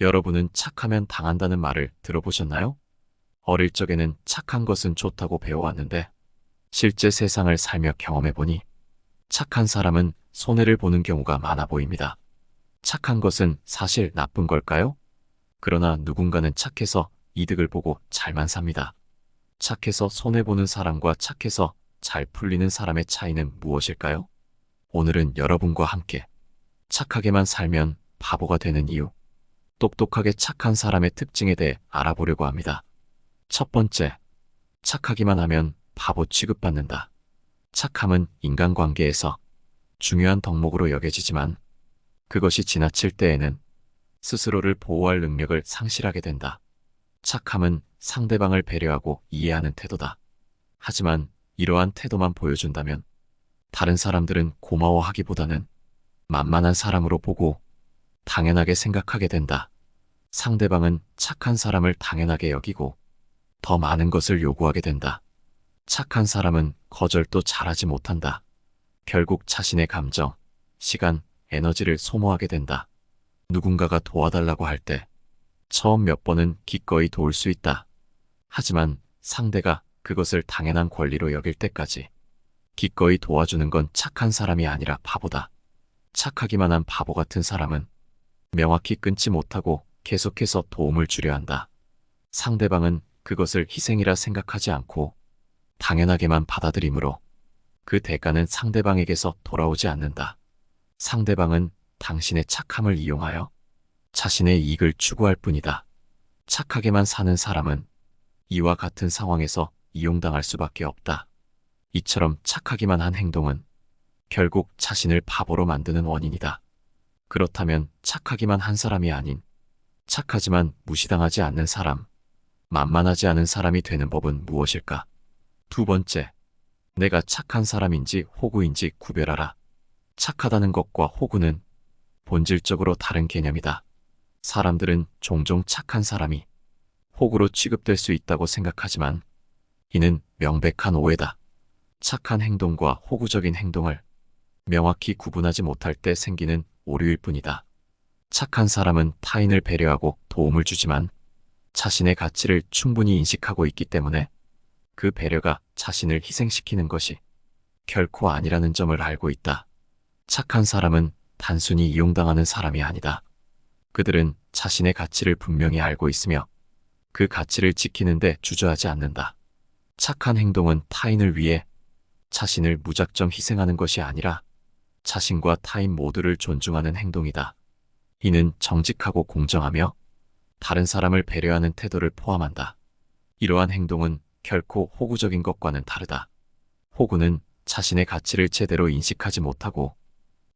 여러분은 착하면 당한다는 말을 들어보셨나요? 어릴 적에는 착한 것은 좋다고 배워왔는데 실제 세상을 살며 경험해보니 착한 사람은 손해를 보는 경우가 많아 보입니다. 착한 것은 사실 나쁜 걸까요? 그러나 누군가는 착해서 이득을 보고 잘만 삽니다. 착해서 손해보는 사람과 착해서 잘 풀리는 사람의 차이는 무엇일까요? 오늘은 여러분과 함께 착하게만 살면 바보가 되는 이유, 똑똑하게 착한 사람의 특징에 대해 알아보려고 합니다. 첫 번째, 착하기만 하면 바보 취급받는다. 착함은 인간관계에서 중요한 덕목으로 여겨지지만 그것이 지나칠 때에는 스스로를 보호할 능력을 상실하게 된다. 착함은 상대방을 배려하고 이해하는 태도다. 하지만 이러한 태도만 보여준다면 다른 사람들은 고마워하기보다는 만만한 사람으로 보고 당연하게 생각하게 된다. 상대방은 착한 사람을 당연하게 여기고 더 많은 것을 요구하게 된다. 착한 사람은 거절도 잘하지 못한다. 결국 자신의 감정, 시간, 에너지를 소모하게 된다. 누군가가 도와달라고 할 때 처음 몇 번은 기꺼이 도울 수 있다. 하지만 상대가 그것을 당연한 권리로 여길 때까지 기꺼이 도와주는 건 착한 사람이 아니라 바보다. 착하기만 한 바보 같은 사람은 명확히 끊지 못하고 계속해서 도움을 주려 한다. 상대방은 그것을 희생이라 생각하지 않고 당연하게만 받아들이므로 그 대가는 상대방에게서 돌아오지 않는다. 상대방은 당신의 착함을 이용하여 자신의 이익을 추구할 뿐이다. 착하게만 사는 사람은 이와 같은 상황에서 이용당할 수밖에 없다. 이처럼 착하기만 한 행동은 결국 자신을 바보로 만드는 원인이다. 그렇다면 착하기만 한 사람이 아닌 착하지만 무시당하지 않는 사람, 만만하지 않은 사람이 되는 법은 무엇일까? 두 번째, 내가 착한 사람인지 호구인지 구별하라. 착하다는 것과 호구는 본질적으로 다른 개념이다. 사람들은 종종 착한 사람이 호구로 취급될 수 있다고 생각하지만 이는 명백한 오해다. 착한 행동과 호구적인 행동을 명확히 구분하지 못할 때 생기는 오류일 뿐이다. 착한 사람은 타인을 배려하고 도움을 주지만 자신의 가치를 충분히 인식하고 있기 때문에 그 배려가 자신을 희생시키는 것이 결코 아니라는 점을 알고 있다. 착한 사람은 단순히 이용당하는 사람이 아니다. 그들은 자신의 가치를 분명히 알고 있으며 그 가치를 지키는 데 주저하지 않는다. 착한 행동은 타인을 위해 자신을 무작정 희생하는 것이 아니라 자신과 타인 모두를 존중하는 행동이다. 이는 정직하고 공정하며 다른 사람을 배려하는 태도를 포함한다. 이러한 행동은 결코 호구적인 것과는 다르다. 호구는 자신의 가치를 제대로 인식하지 못하고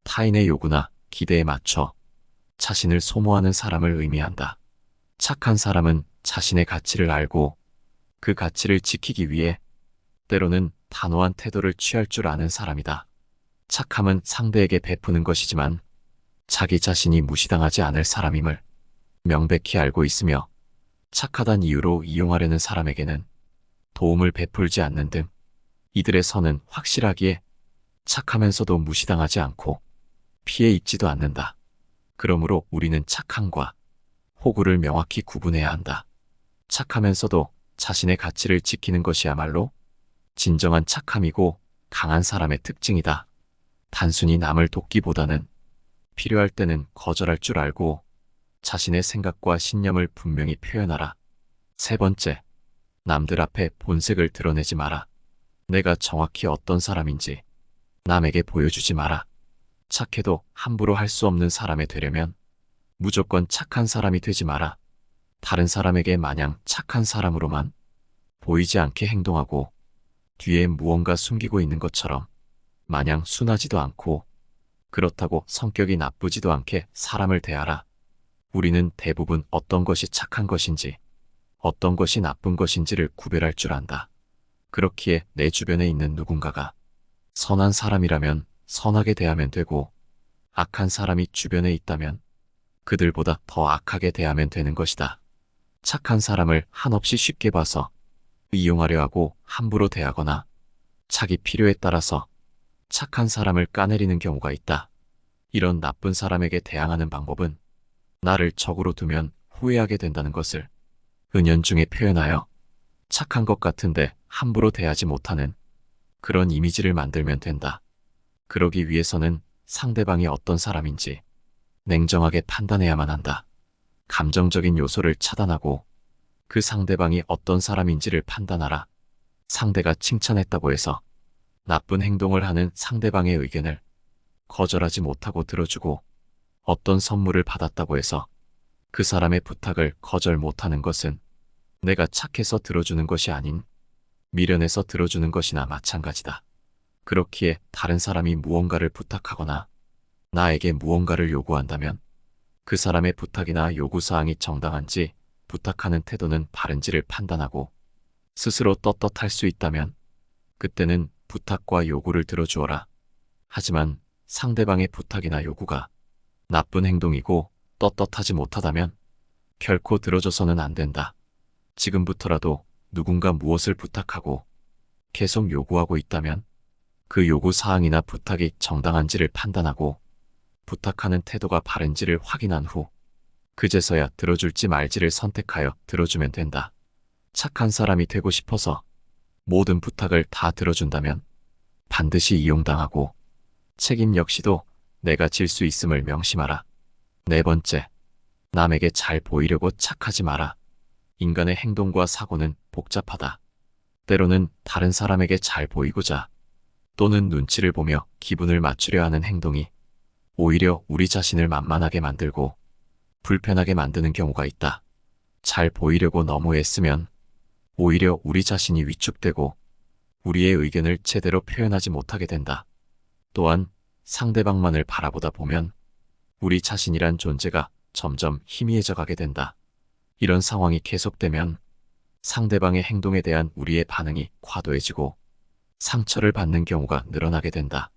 타인의 요구나 기대에 맞춰 자신을 소모하는 사람을 의미한다. 착한 사람은 자신의 가치를 알고 그 가치를 지키기 위해 때로는 단호한 태도를 취할 줄 아는 사람이다. 착함은 상대에게 베푸는 것이지만 자기 자신이 무시당하지 않을 사람임을 명백히 알고 있으며 착하단 이유로 이용하려는 사람에게는 도움을 베풀지 않는 등 이들의 선은 확실하기에 착하면서도 무시당하지 않고 피해 입지도 않는다. 그러므로 우리는 착함과 호구를 명확히 구분해야 한다. 착하면서도 자신의 가치를 지키는 것이야말로 진정한 착함이고 강한 사람의 특징이다. 단순히 남을 돕기보다는 필요할 때는 거절할 줄 알고 자신의 생각과 신념을 분명히 표현하라. 세 번째, 남들 앞에 본색을 드러내지 마라. 내가 정확히 어떤 사람인지 남에게 보여주지 마라. 착해도 함부로 할 수 없는 사람이 되려면 무조건 착한 사람이 되지 마라. 다른 사람에게 마냥 착한 사람으로만 보이지 않게 행동하고 뒤에 무언가 숨기고 있는 것처럼 마냥 순하지도 않고 그렇다고 성격이 나쁘지도 않게 사람을 대하라. 우리는 대부분 어떤 것이 착한 것인지 어떤 것이 나쁜 것인지를 구별할 줄 안다. 그렇기에 내 주변에 있는 누군가가 선한 사람이라면 선하게 대하면 되고 악한 사람이 주변에 있다면 그들보다 더 악하게 대하면 되는 것이다. 착한 사람을 한없이 쉽게 봐서 이용하려 하고 함부로 대하거나 자기 필요에 따라서 착한 사람을 까내리는 경우가 있다. 이런 나쁜 사람에게 대항하는 방법은 나를 적으로 두면 후회하게 된다는 것을 은연중에 표현하여 착한 것 같은데 함부로 대하지 못하는 그런 이미지를 만들면 된다. 그러기 위해서는 상대방이 어떤 사람인지 냉정하게 판단해야만 한다. 감정적인 요소를 차단하고 그 상대방이 어떤 사람인지를 판단하라. 상대가 칭찬했다고 해서 나쁜 행동을 하는 상대방의 의견을 거절하지 못하고 들어주고, 어떤 선물을 받았다고 해서 그 사람의 부탁을 거절 못하는 것은 내가 착해서 들어주는 것이 아닌 미련해서 들어주는 것이나 마찬가지다. 그렇기에 다른 사람이 무언가를 부탁하거나 나에게 무언가를 요구한다면 그 사람의 부탁이나 요구사항이 정당한지, 부탁하는 태도는 바른지를 판단하고 스스로 떳떳할 수 있다면 그때는 부탁과 요구를 들어주어라. 하지만 상대방의 부탁이나 요구가 나쁜 행동이고 떳떳하지 못하다면 결코 들어줘서는 안 된다. 지금부터라도 누군가 무엇을 부탁하고 계속 요구하고 있다면 그 요구 사항이나 부탁이 정당한지를 판단하고 부탁하는 태도가 바른지를 확인한 후 그제서야 들어줄지 말지를 선택하여 들어주면 된다. 착한 사람이 되고 싶어서 모든 부탁을 다 들어준다면 반드시 이용당하고 책임 역시도 내가 질 수 있음을 명심하라. 네 번째, 남에게 잘 보이려고 착하지 마라. 인간의 행동과 사고는 복잡하다. 때로는 다른 사람에게 잘 보이고자 또는 눈치를 보며 기분을 맞추려 하는 행동이 오히려 우리 자신을 만만하게 만들고 불편하게 만드는 경우가 있다. 잘 보이려고 너무 애쓰면 오히려 우리 자신이 위축되고 우리의 의견을 제대로 표현하지 못하게 된다. 또한 상대방만을 바라보다 보면 우리 자신이란 존재가 점점 희미해져 가게 된다. 이런 상황이 계속되면 상대방의 행동에 대한 우리의 반응이 과도해지고 상처를 받는 경우가 늘어나게 된다.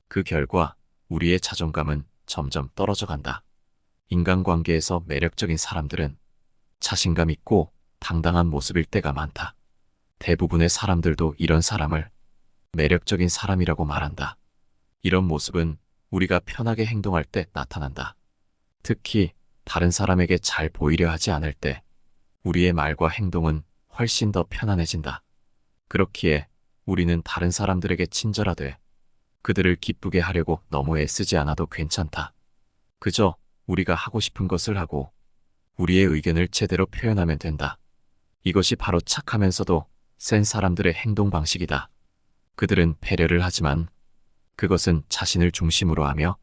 그 결과 우리의 자존감은 점점 떨어져 간다. 인간관계에서 매력적인 사람들은 자신감 있고 당당한 모습일 때가 많다. 대부분의 사람들도 이런 사람을 매력적인 사람이라고 말한다. 이런 모습은 우리가 편하게 행동할 때 나타난다. 특히 다른 사람에게 잘 보이려 하지 않을 때 우리의 말과 행동은 훨씬 더 편안해진다. 그렇기에 우리는 다른 사람들에게 친절하되 그들을 기쁘게 하려고 너무 애쓰지 않아도 괜찮다. 그저 우리가 하고 싶은 것을 하고 우리의 의견을 제대로 표현하면 된다. 이것이 바로 착하면서도 센 사람들의 행동 방식이다. 그들은 배려를 하지만 그것은 자신을 중심으로 하며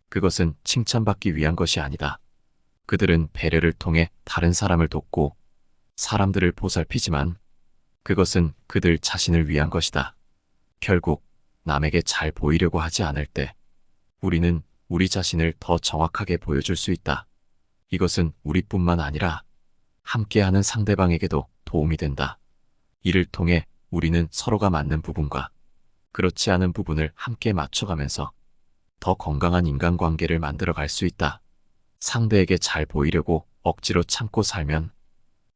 그것은 칭찬받기 위한 것이 아니다. 그들은 배려를 통해 다른 사람을 돕고 사람들을 보살피지만 그것은 그들 자신을 위한 것이다. 결국 남에게 잘 보이려고 하지 않을 때 우리는 우리 자신을 더 정확하게 보여줄 수 있다. 이것은 우리뿐만 아니라 함께하는 상대방에게도 도움이 된다. 이를 통해 우리는 서로가 맞는 부분과 그렇지 않은 부분을 함께 맞춰가면서 더 건강한 인간관계를 만들어갈 수 있다. 상대에게 잘 보이려고 억지로 참고 살면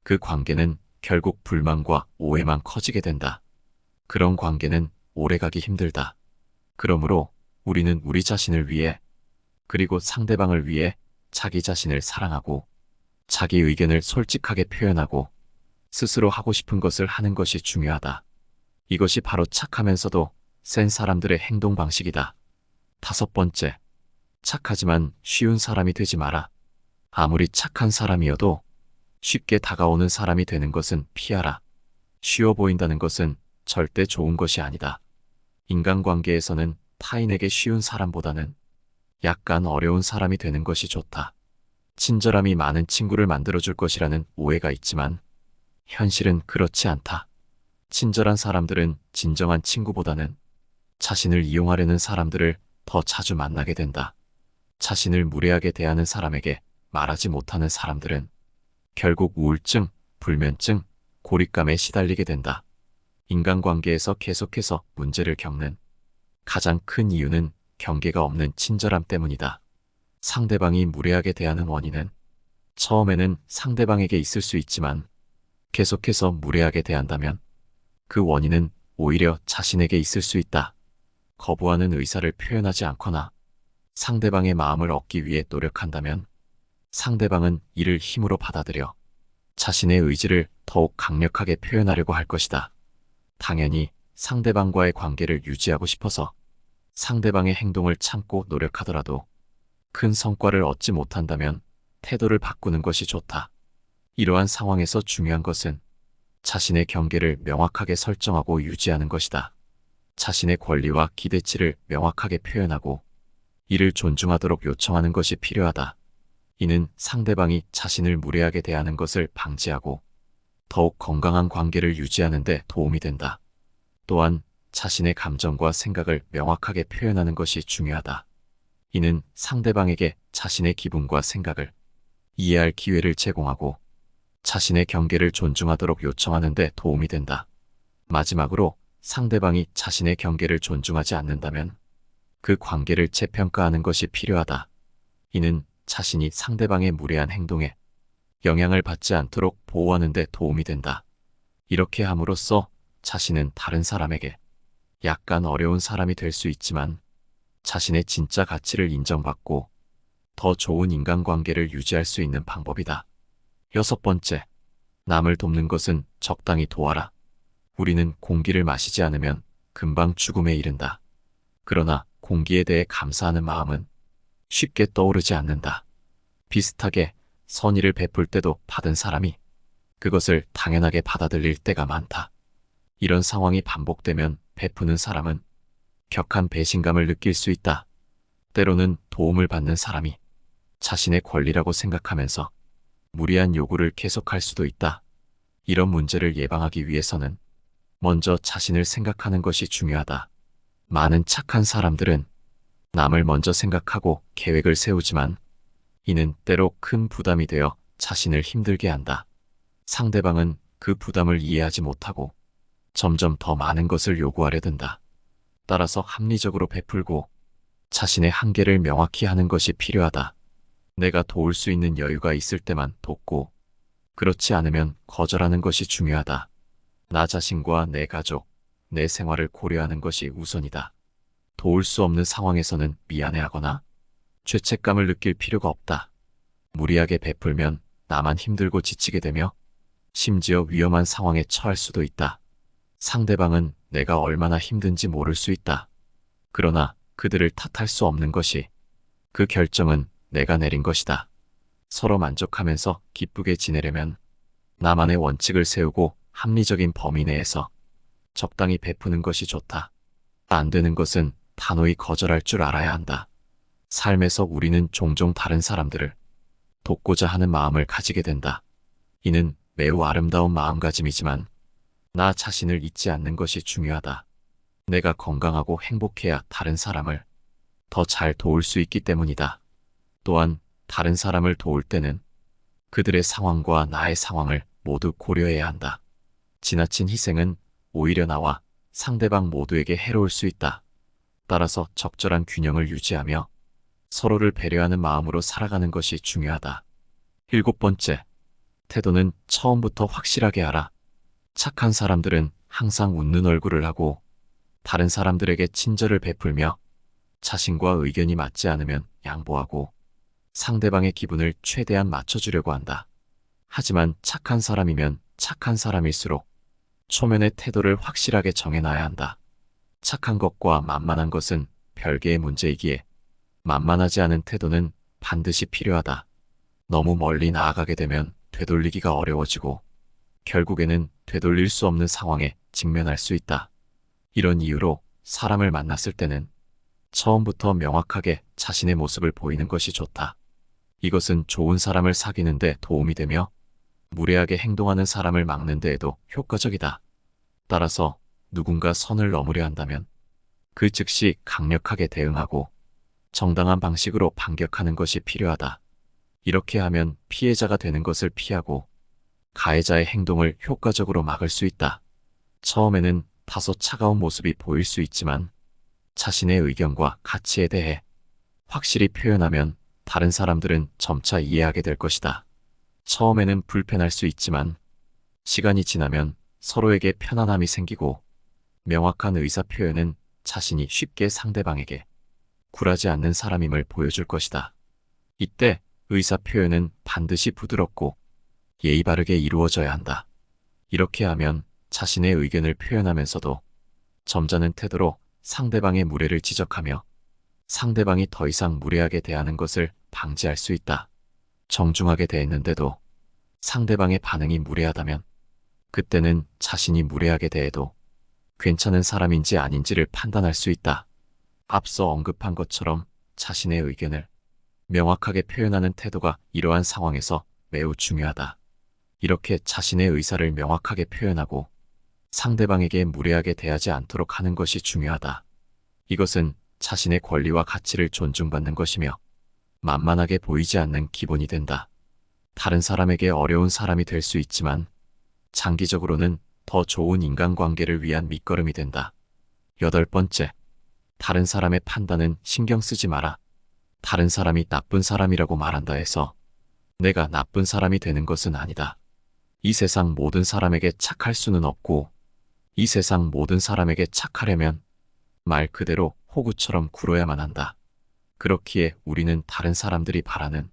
그 관계는 결국 불만과 오해만 커지게 된다. 그런 관계는 오래가기 힘들다. 그러므로 우리는 우리 자신을 위해 그리고 상대방을 위해 자기 자신을 사랑하고 자기 의견을 솔직하게 표현하고 스스로 하고 싶은 것을 하는 것이 중요하다. 이것이 바로 착하면서도 센 사람들의 행동 방식이다. 다섯 번째, 착하지만 쉬운 사람이 되지 마라. 아무리 착한 사람이어도 쉽게 다가오는 사람이 되는 것은 피하라. 쉬워 보인다는 것은 절대 좋은 것이 아니다. 인간관계에서는 타인에게 쉬운 사람보다는 약간 어려운 사람이 되는 것이 좋다. 친절함이 많은 친구를 만들어줄 것이라는 오해가 있지만 현실은 그렇지 않다. 친절한 사람들은 진정한 친구보다는 자신을 이용하려는 사람들을 더 자주 만나게 된다. 자신을 무례하게 대하는 사람에게 말하지 못하는 사람들은 결국 우울증, 불면증, 고립감에 시달리게 된다. 인간관계에서 계속해서 문제를 겪는 가장 큰 이유는 경계가 없는 친절함 때문이다. 상대방이 무례하게 대하는 원인은 처음에는 상대방에게 있을 수 있지만 계속해서 무례하게 대한다면 그 원인은 오히려 자신에게 있을 수 있다. 거부하는 의사를 표현하지 않거나 상대방의 마음을 얻기 위해 노력한다면 상대방은 이를 힘으로 받아들여 자신의 의지를 더욱 강력하게 표현하려고 할 것이다. 당연히 상대방과의 관계를 유지하고 싶어서 상대방의 행동을 참고 노력하더라도 큰 성과를 얻지 못한다면 태도를 바꾸는 것이 좋다. 이러한 상황에서 중요한 것은 자신의 경계를 명확하게 설정하고 유지하는 것이다. 자신의 권리와 기대치를 명확하게 표현하고 이를 존중하도록 요청하는 것이 필요하다. 이는 상대방이 자신을 무례하게 대하는 것을 방지하고 더욱 건강한 관계를 유지하는 데 도움이 된다. 또한 자신의 감정과 생각을 명확하게 표현하는 것이 중요하다. 이는 상대방에게 자신의 기분과 생각을 이해할 기회를 제공하고 자신의 경계를 존중하도록 요청하는 데 도움이 된다. 마지막으로 상대방이 자신의 경계를 존중하지 않는다면 그 관계를 재평가하는 것이 필요하다. 이는 자신이 상대방의 무례한 행동에 영향을 받지 않도록 보호하는 데 도움이 된다. 이렇게 함으로써 자신은 다른 사람에게 약간 어려운 사람이 될 수 있지만 자신의 진짜 가치를 인정받고 더 좋은 인간관계를 유지할 수 있는 방법이다. 6번째, 남을 돕는 것은 적당히 도와라. 우리는 공기를 마시지 않으면 금방 죽음에 이른다. 그러나 공기에 대해 감사하는 마음은 쉽게 떠오르지 않는다. 비슷하게 선의를 베풀 때도 받은 사람이 그것을 당연하게 받아들일 때가 많다. 이런 상황이 반복되면 베푸는 사람은 격한 배신감을 느낄 수 있다. 때로는 도움을 받는 사람이 자신의 권리라고 생각하면서 무리한 요구를 계속할 수도 있다. 이런 문제를 예방하기 위해서는 먼저 자신을 생각하는 것이 중요하다. 많은 착한 사람들은 남을 먼저 생각하고 계획을 세우지만 이는 때로 큰 부담이 되어 자신을 힘들게 한다. 상대방은 그 부담을 이해하지 못하고 점점 더 많은 것을 요구하려 든다. 따라서 합리적으로 베풀고 자신의 한계를 명확히 하는 것이 필요하다. 내가 도울 수 있는 여유가 있을 때만 돕고 그렇지 않으면 거절하는 것이 중요하다. 나 자신과 내 가족, 내 생활을 고려하는 것이 우선이다. 도울 수 없는 상황에서는 미안해하거나 죄책감을 느낄 필요가 없다. 무리하게 베풀면 나만 힘들고 지치게 되며 심지어 위험한 상황에 처할 수도 있다. 상대방은 내가 얼마나 힘든지 모를 수 있다. 그러나 그들을 탓할 수 없는 것이 그 결정은 내가 내린 것이다. 서로 만족하면서 기쁘게 지내려면 나만의 원칙을 세우고 합리적인 범위 내에서 적당히 베푸는 것이 좋다. 안 되는 것은 단호히 거절할 줄 알아야 한다. 삶에서 우리는 종종 다른 사람들을 돕고자 하는 마음을 가지게 된다. 이는 매우 아름다운 마음가짐이지만 나 자신을 잊지 않는 것이 중요하다. 내가 건강하고 행복해야 다른 사람을 더 잘 도울 수 있기 때문이다. 또한 다른 사람을 도울 때는 그들의 상황과 나의 상황을 모두 고려해야 한다. 지나친 희생은 오히려 나와 상대방 모두에게 해로울 수 있다. 따라서 적절한 균형을 유지하며 서로를 배려하는 마음으로 살아가는 것이 중요하다. 7번째, 태도는 처음부터 확실하게 하라. 착한 사람들은 항상 웃는 얼굴을 하고 다른 사람들에게 친절을 베풀며 자신과 의견이 맞지 않으면 양보하고 상대방의 기분을 최대한 맞춰주려고 한다. 하지만 착한 사람이면 착한 사람일수록 초면의 태도를 확실하게 정해놔야 한다. 착한 것과 만만한 것은 별개의 문제이기에 만만하지 않은 태도는 반드시 필요하다. 너무 멀리 나아가게 되면 되돌리기가 어려워지고 결국에는 되돌릴 수 없는 상황에 직면할 수 있다. 이런 이유로 사람을 만났을 때는 처음부터 명확하게 자신의 모습을 보이는 것이 좋다. 이것은 좋은 사람을 사귀는 데 도움이 되며 무례하게 행동하는 사람을 막는 데에도 효과적이다. 따라서 누군가 선을 넘으려 한다면 그 즉시 강력하게 대응하고 정당한 방식으로 반격하는 것이 필요하다. 이렇게 하면 피해자가 되는 것을 피하고 가해자의 행동을 효과적으로 막을 수 있다. 처음에는 다소 차가운 모습이 보일 수 있지만 자신의 의견과 가치에 대해 확실히 표현하면 다른 사람들은 점차 이해하게 될 것이다. 처음에는 불편할 수 있지만 시간이 지나면 서로에게 편안함이 생기고 명확한 의사 표현은 자신이 쉽게 상대방에게 굴하지 않는 사람임을 보여줄 것이다. 이때 의사 표현은 반드시 부드럽고 예의 바르게 이루어져야 한다. 이렇게 하면 자신의 의견을 표현하면서도 점잖은 태도로 상대방의 무례를 지적하며 상대방이 더 이상 무례하게 대하는 것을 방지할 수 있다. 정중하게 대했는데도 상대방의 반응이 무례하다면 그때는 자신이 무례하게 대해도 괜찮은 사람인지 아닌지를 판단할 수 있다. 앞서 언급한 것처럼 자신의 의견을 명확하게 표현하는 태도가 이러한 상황에서 매우 중요하다. 이렇게 자신의 의사를 명확하게 표현하고 상대방에게 무례하게 대하지 않도록 하는 것이 중요하다. 이것은 자신의 권리와 가치를 존중받는 것이며 만만하게 보이지 않는 기본이 된다. 다른 사람에게 어려운 사람이 될 수 있지만 장기적으로는 더 좋은 인간관계를 위한 밑거름이 된다. 8번째, 다른 사람의 판단은 신경 쓰지 마라. 다른 사람이 나쁜 사람이라고 말한다 해서 내가 나쁜 사람이 되는 것은 아니다. 이 세상 모든 사람에게 착할 수는 없고 이 세상 모든 사람에게 착하려면 말 그대로 호구처럼 굴어야만 한다. 그렇기에 우리는 다른 사람들이 바라는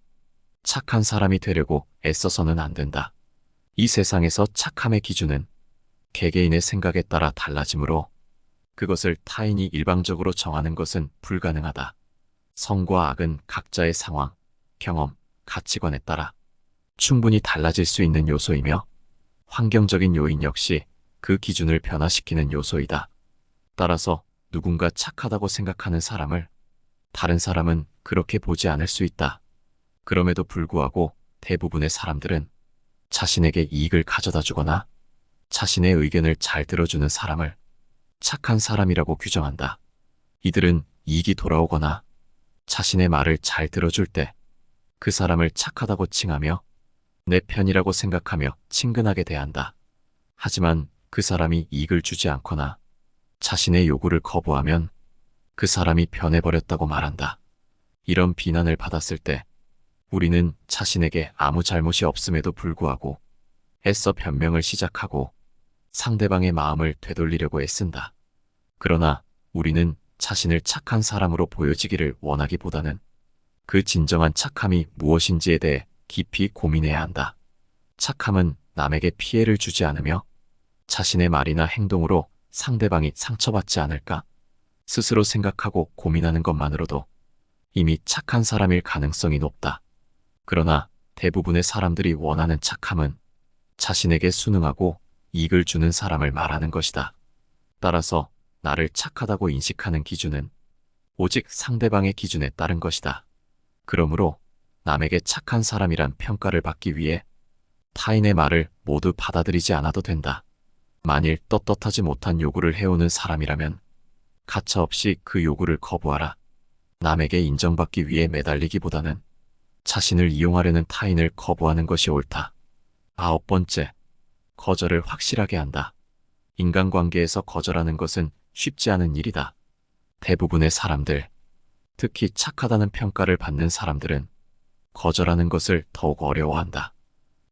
착한 사람이 되려고 애써서는 안 된다. 이 세상에서 착함의 기준은 개개인의 생각에 따라 달라지므로 그것을 타인이 일방적으로 정하는 것은 불가능하다. 선과 악은 각자의 상황, 경험, 가치관에 따라 충분히 달라질 수 있는 요소이며 환경적인 요인 역시 그 기준을 변화시키는 요소이다. 따라서 누군가 착하다고 생각하는 사람을 다른 사람은 그렇게 보지 않을 수 있다. 그럼에도 불구하고 대부분의 사람들은 자신에게 이익을 가져다 주거나 자신의 의견을 잘 들어주는 사람을 착한 사람이라고 규정한다. 이들은 이익이 돌아오거나 자신의 말을 잘 들어줄 때 그 사람을 착하다고 칭하며 내 편이라고 생각하며 친근하게 대한다. 하지만 그 사람이 이익을 주지 않거나 자신의 요구를 거부하면 그 사람이 변해버렸다고 말한다. 이런 비난을 받았을 때 우리는 자신에게 아무 잘못이 없음에도 불구하고 애써 변명을 시작하고 상대방의 마음을 되돌리려고 애쓴다. 그러나 우리는 자신을 착한 사람으로 보여지기를 원하기보다는 그 진정한 착함이 무엇인지에 대해 깊이 고민해야 한다. 착함은 남에게 피해를 주지 않으며 자신의 말이나 행동으로 상대방이 상처받지 않을까 스스로 생각하고 고민하는 것만으로도 이미 착한 사람일 가능성이 높다. 그러나 대부분의 사람들이 원하는 착함은 자신에게 순응하고 이익을 주는 사람을 말하는 것이다. 따라서 나를 착하다고 인식하는 기준은 오직 상대방의 기준에 따른 것이다. 그러므로 남에게 착한 사람이란 평가를 받기 위해 타인의 말을 모두 받아들이지 않아도 된다. 만일 떳떳하지 못한 요구를 해오는 사람이라면 가차없이 그 요구를 거부하라. 남에게 인정받기 위해 매달리기보다는 자신을 이용하려는 타인을 거부하는 것이 옳다. 9번째, 거절을 확실하게 한다. 인간관계에서 거절하는 것은 쉽지 않은 일이다. 대부분의 사람들, 특히 착하다는 평가를 받는 사람들은 거절하는 것을 더욱 어려워한다.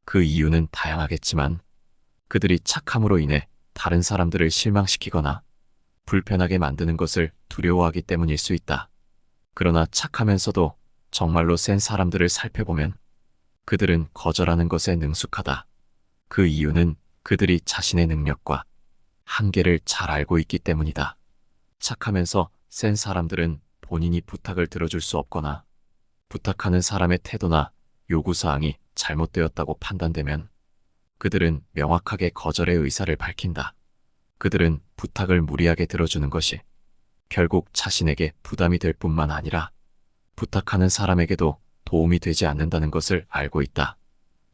그 이유는 다양하겠지만 그들이 착함으로 인해 다른 사람들을 실망시키거나 불편하게 만드는 것을 두려워하기 때문일 수 있다. 그러나 착하면서도 정말로 센 사람들을 살펴보면 그들은 거절하는 것에 능숙하다. 그 이유는 그들이 자신의 능력과 한계를 잘 알고 있기 때문이다. 착하면서 센 사람들은 본인이 부탁을 들어줄 수 없거나 부탁하는 사람의 태도나 요구사항이 잘못되었다고 판단되면 그들은 명확하게 거절의 의사를 밝힌다. 그들은 부탁을 무리하게 들어주는 것이 결국 자신에게 부담이 될 뿐만 아니라 부탁하는 사람에게도 도움이 되지 않는다는 것을 알고 있다.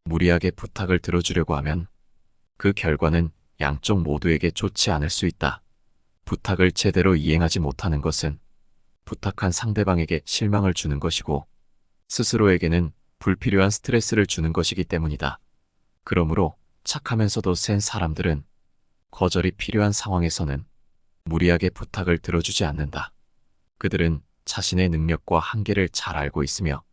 무리하게 부탁을 들어주려고 하면 그 결과는 양쪽 모두에게 좋지 않을 수 있다. 부탁을 제대로 이행하지 못하는 것은 부탁한 상대방에게 실망을 주는 것이고 스스로에게는 불필요한 스트레스를 주는 것이기 때문이다. 그러므로 착하면서도 센 사람들은 거절이 필요한 상황에서는 무리하게 부탁을 들어주지 않는다. 그들은 자신의 능력과 한계를 잘 알고 있으며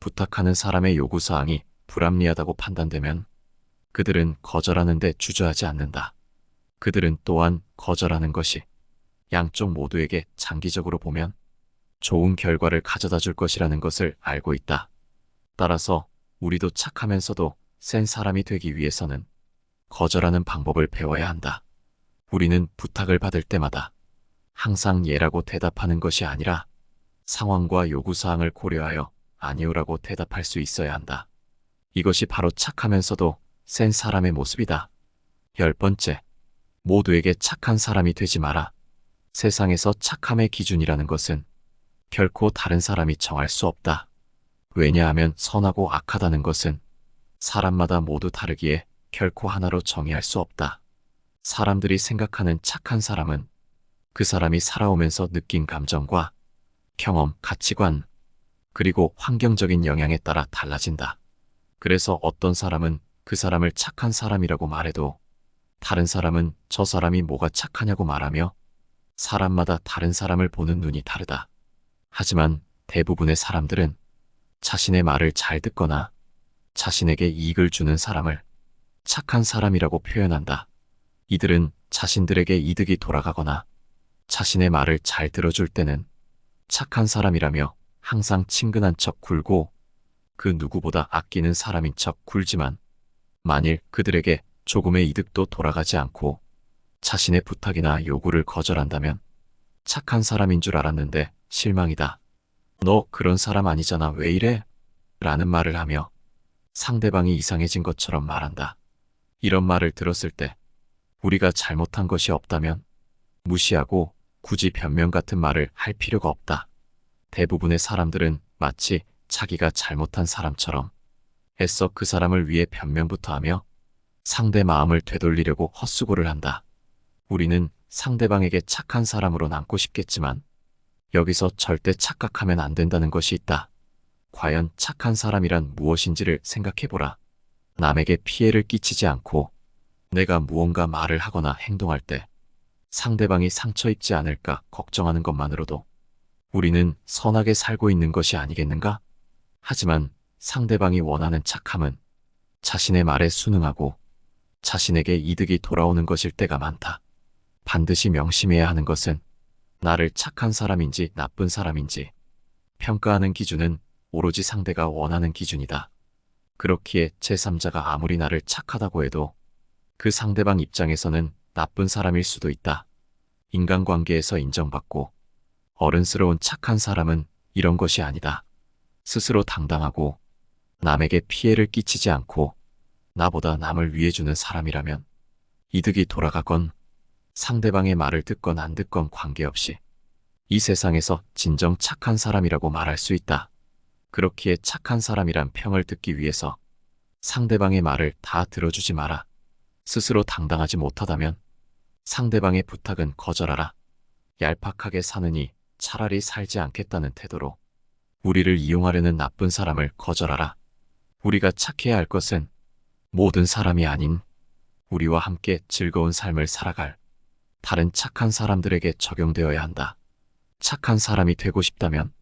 부탁하는 사람의 요구사항이 불합리하다고 판단되면 그들은 거절하는 데 주저하지 않는다. 그들은 또한 거절하는 것이 양쪽 모두에게 장기적으로 보면 좋은 결과를 가져다 줄 것이라는 것을 알고 있다. 따라서 우리도 착하면서도 센 사람이 되기 위해서는 거절하는 방법을 배워야 한다. 우리는 부탁을 받을 때마다 항상 예라고 대답하는 것이 아니라 상황과 요구사항을 고려하여 아니오라고 대답할 수 있어야 한다. 이것이 바로 착하면서도 센 사람의 모습이다. 10번째, 모두에게 착한 사람이 되지 마라. 세상에서 착함의 기준이라는 것은 결코 다른 사람이 정할 수 없다. 왜냐하면 선하고 악하다는 것은 사람마다 모두 다르기에 결코 하나로 정의할 수 없다. 사람들이 생각하는 착한 사람은 그 사람이 살아오면서 느낀 감정과 경험, 가치관, 그리고 환경적인 영향에 따라 달라진다. 그래서 어떤 사람은 그 사람을 착한 사람이라고 말해도 다른 사람은 저 사람이 뭐가 착하냐고 말하며 사람마다 다른 사람을 보는 눈이 다르다. 하지만 대부분의 사람들은 자신의 말을 잘 듣거나 자신에게 이익을 주는 사람을 착한 사람이라고 표현한다. 이들은 자신들에게 이득이 돌아가거나 자신의 말을 잘 들어줄 때는 착한 사람이라며 항상 친근한 척 굴고 그 누구보다 아끼는 사람인 척 굴지만 만일 그들에게 조금의 이득도 돌아가지 않고 자신의 부탁이나 요구를 거절한다면 착한 사람인 줄 알았는데 실망이다. 너 그런 사람 아니잖아. 왜 이래? 라는 말을 하며 상대방이 이상해진 것처럼 말한다. 이런 말을 들었을 때 우리가 잘못한 것이 없다면 무시하고 굳이 변명 같은 말을 할 필요가 없다. 대부분의 사람들은 마치 자기가 잘못한 사람처럼 애써 그 사람을 위해 변명부터 하며 상대 마음을 되돌리려고 헛수고를 한다. 우리는 상대방에게 착한 사람으로 남고 싶겠지만 여기서 절대 착각하면 안 된다는 것이 있다. 과연 착한 사람이란 무엇인지를 생각해보라. 남에게 피해를 끼치지 않고 내가 무언가 말을 하거나 행동할 때 상대방이 상처 입지 않을까 걱정하는 것만으로도 우리는 선하게 살고 있는 것이 아니겠는가? 하지만 상대방이 원하는 착함은 자신의 말에 순응하고 자신에게 이득이 돌아오는 것일 때가 많다. 반드시 명심해야 하는 것은 나를 착한 사람인지 나쁜 사람인지 평가하는 기준은 오로지 상대가 원하는 기준이다. 그렇기에 제3자가 아무리 나를 착하다고 해도 그 상대방 입장에서는 나쁜 사람일 수도 있다. 인간관계에서 인정받고 어른스러운 착한 사람은 이런 것이 아니다. 스스로 당당하고 남에게 피해를 끼치지 않고 나보다 남을 위해주는 사람이라면 이득이 돌아가건 상대방의 말을 듣건 안 듣건 관계없이 이 세상에서 진정 착한 사람이라고 말할 수 있다. 그렇기에 착한 사람이란 평을 듣기 위해서 상대방의 말을 다 들어주지 마라. 스스로 당당하지 못하다면 상대방의 부탁은 거절하라. 얄팍하게 사느니 차라리 살지 않겠다는 태도로 우리를 이용하려는 나쁜 사람을 거절하라. 우리가 착해야 할 것은 모든 사람이 아닌 우리와 함께 즐거운 삶을 살아갈 다른 착한 사람들에게 적용되어야 한다. 착한 사람이 되고 싶다면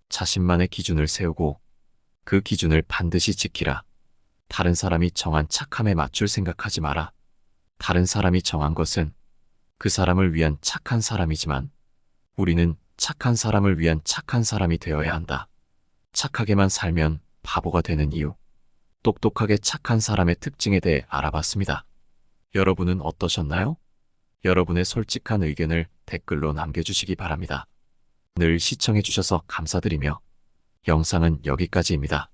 자신만의 기준을 세우고 그 기준을 반드시 지키라. 다른 사람이 정한 착함에 맞출 생각하지 마라. 다른 사람이 정한 것은 그 사람을 위한 착한 사람이지만 우리는 착한 사람을 위한 착한 사람이 되어야 한다. 착하게만 살면 바보가 되는 이유. 똑똑하게 착한 사람의 특징에 대해 알아봤습니다. 여러분은 어떠셨나요? 여러분의 솔직한 의견을 댓글로 남겨주시기 바랍니다. 늘 시청해주셔서 감사드리며 영상은 여기까지입니다.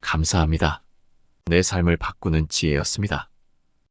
감사합니다. 내 삶을 바꾸는 지혜였습니다.